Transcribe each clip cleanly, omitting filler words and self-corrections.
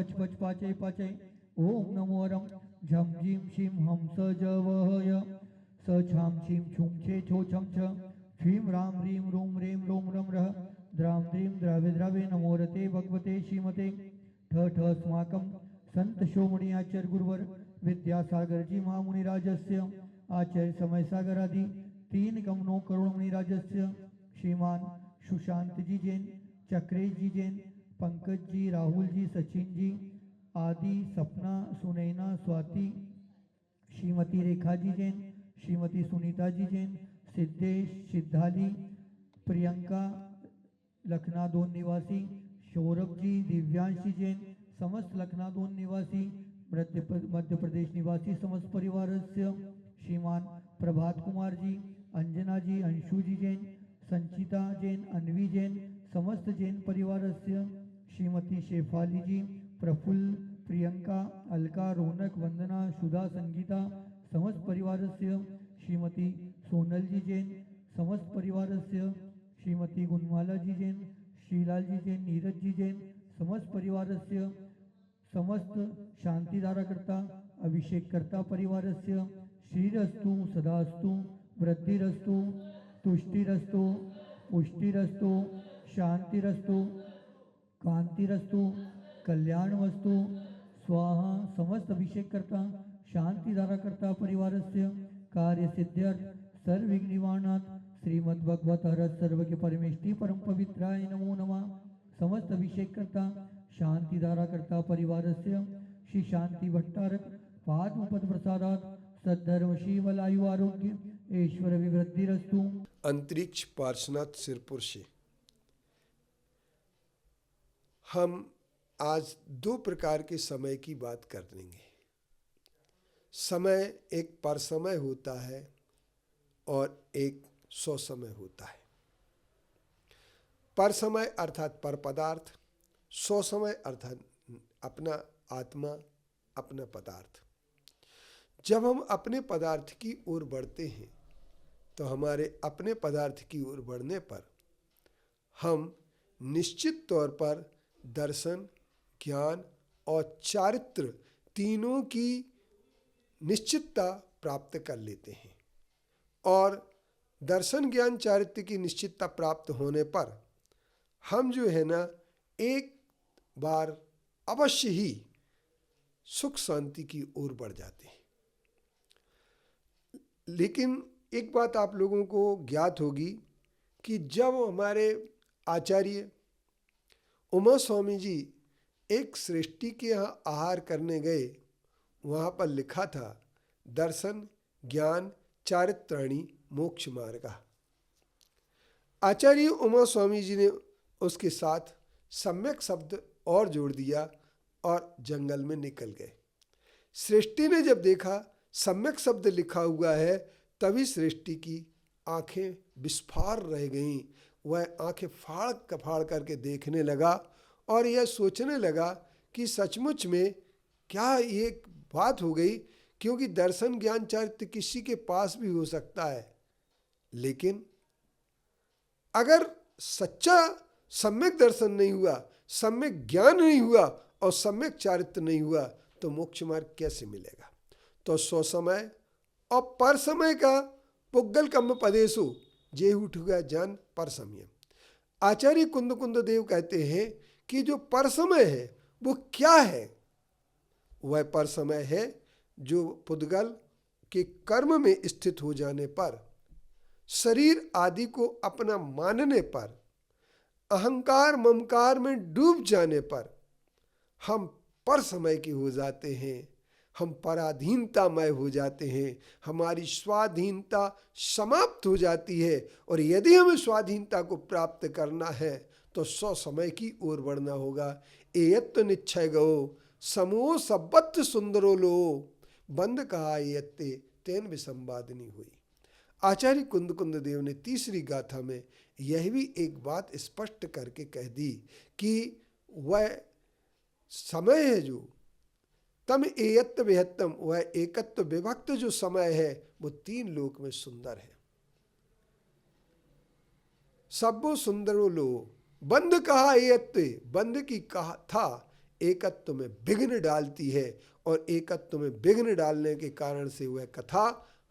पच पच पाचय पाचय ओम नमो रम झम झीम शीम हम स जवहय स छाम छीम छुम छे छो छम छ छीम राम रीम रूम रेम रोम रम रह द्राम द्रीम द्रावे द्रावे नमो रते भगवते श्रीमते ठ ठ अस्माकं संत शोमणी आचार्य गुरुवर विद्यासागर जी महामुनिराजस्य आचार्य समय सागर आदि 3 कमनों करोड़ मुनिराजस्य श्रीमान सुशांत जी जैन, चक्रेश जी जैन, पंकज जी, राहुल जी, सचिन जी आदि, सपना, सुनैना, स्वाति, श्रीमती रेखा जी जैन, श्रीमती सुनीता जी जैन, सिद्धेश, सिद्धाली, प्रियंका, लखनादोन निवासी, सौरभ जी, दिव्यांश जी जैन, समस्त लखनादोन निवासी, मध्य प्रदेश निवासी समस्त परिवार से श्रीमान प्रभात कुमार जी, अंजना जी, अंशु जी जैन, संचिता जैन, अन्वी जैन, समस्त जैन परिवार से श्रीमती शेफाली जी, प्रफुल्ल, प्रियंका, अलका, रौनक, वंदना, सुधा, संगीता, समस्त परिवार से श्रीमती सोनल जी जैन, समस्त परिवार से श्रीमती गुणमाला जी जैन, श्रीलाल जी जैन, नीरज जी जैन, समस्त परिवार से समस्त शांतिधारा करता अभिषेक करता परिवार से श्रीरस्तु सदास्तु वृद्धिरस्तु तुष्टिरस्तु पुष्टिरस्तु शांतिरस्तु कांतिरस्तु कल्याणवस्तु स्वाहा। समस्त अभिषेक करता शांतिधारा करता परिवार से कार्य सिद्ध्यर्थ सर्वविघ्न निवारणार्थ श्रीमद् भगवत हरत सर्व के परमेष्टि परम पवित्राय नमो नमः। समस्त अभिषेक करता शांतिधारा करता परिवार से श्री शांति भट्टारक पाद्म पद प्रसादात सद्धर्म शील आयु आरोग्य ईश्वर विवृद्धिरस्तु। अंतरिक्ष पार्श्वनाथ सिरपुर से हम आज 2 प्रकार के समय की बात कर लेंगे। समय एक पर समय होता है और एक सौ समय होता है। पर समय अर्थात पर पदार्थ, सौ समय अर्थात अपना आत्मा, अपना पदार्थ। जब हम अपने पदार्थ की ओर बढ़ते हैं तो हमारे अपने पदार्थ की ओर बढ़ने पर हम निश्चित तौर पर दर्शन, ज्ञान और चारित्र तीनों की निश्चितता प्राप्त कर लेते हैं। और दर्शन, ज्ञान, चारित्र की निश्चितता प्राप्त होने पर हम जो है ना एक बार अवश्य ही सुख शांति की ओर बढ़ जाते हैं। लेकिन एक बात आप लोगों को ज्ञात होगी कि जब हमारे आचार्य उमा स्वामी जी एक सृष्टि के यहाँ आहार करने गए, वहाँ पर लिखा था दर्शन, ज्ञान, चारित्राणि मोक्ष मार्ग। आचार्य उमा स्वामी जी ने उसके साथ सम्यक शब्द और जोड़ दिया और जंगल में निकल गए। सृष्टि ने जब देखा सम्यक शब्द लिखा हुआ है तभी सृष्टि की आंखें विस्फार रह गईं। वह आंखें फाड़ करके देखने लगा और यह सोचने लगा कि सचमुच में क्या ये बात हो गई, क्योंकि दर्शन, ज्ञान, चारित्र किसी के पास भी हो सकता है, लेकिन अगर सच्चा सम्यक दर्शन नहीं हुआ, सम्यक ज्ञान नहीं हुआ और सम्यक चारित्र नहीं हुआ तो मोक्ष मार्ग कैसे मिलेगा। तो सो समय और पर समय का पुग्गल कम्म पदेशु जे उठ गया जान पर समय। आचार्य कुंद देव कहते हैं कि जो पर समय है वो क्या है। वह पर समय है जो पुद्गल के कर्म में स्थित हो जाने पर, शरीर आदि को अपना मानने पर, अहंकार ममकार में डूब जाने पर हम पर समय के हो जाते हैं, हम पराधीनतामय हो जाते हैं, हमारी स्वाधीनता समाप्त हो जाती है। और यदि हमें स्वाधीनता को प्राप्त करना है तो सौ समय की ओर बढ़ना होगा। एयत्त निश्चय गो समूह सबत सुंदरो लो बंद कहा एयत्ते तेन विसंवादिनी हुई। आचार्य कुंद देव ने तीसरी गाथा में यह भी एक बात स्पष्ट करके कह दी कि वह समय है जो तम एयत्त विहत्तम, वह एकत्व विभक्त जो समय है वो 3 लोक में सुंदर है। सबो सुंदरो लो बंद कहा एयत्ते, बंद की कहा था एकत्व में विघ्न डालती है और एकत्व में विघ्न डालने के कारण से वह कथा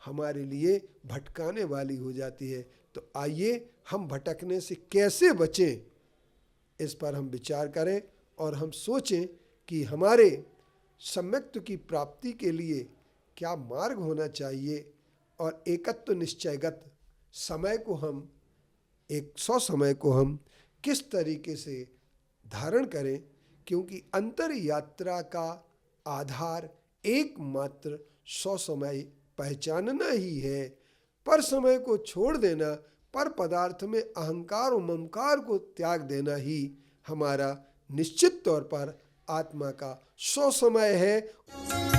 हमारे लिए भटकाने वाली हो जाती है। तो आइए हम भटकने से कैसे बचें, इस पर हम विचार करें और हम सोचें कि हमारे सम्यक्त्व की प्राप्ति के लिए क्या मार्ग होना चाहिए और एकत्व निश्चयगत समय को हम 100 समय को हम किस तरीके से धारण करें, क्योंकि अंतर यात्रा का आधार एकमात्र 100 समय पहचानना ही है। पर समय को छोड़ देना, पर पदार्थ में अहंकार और ममकार को त्याग देना ही हमारा निश्चित तौर पर आत्मा का 100 समय है।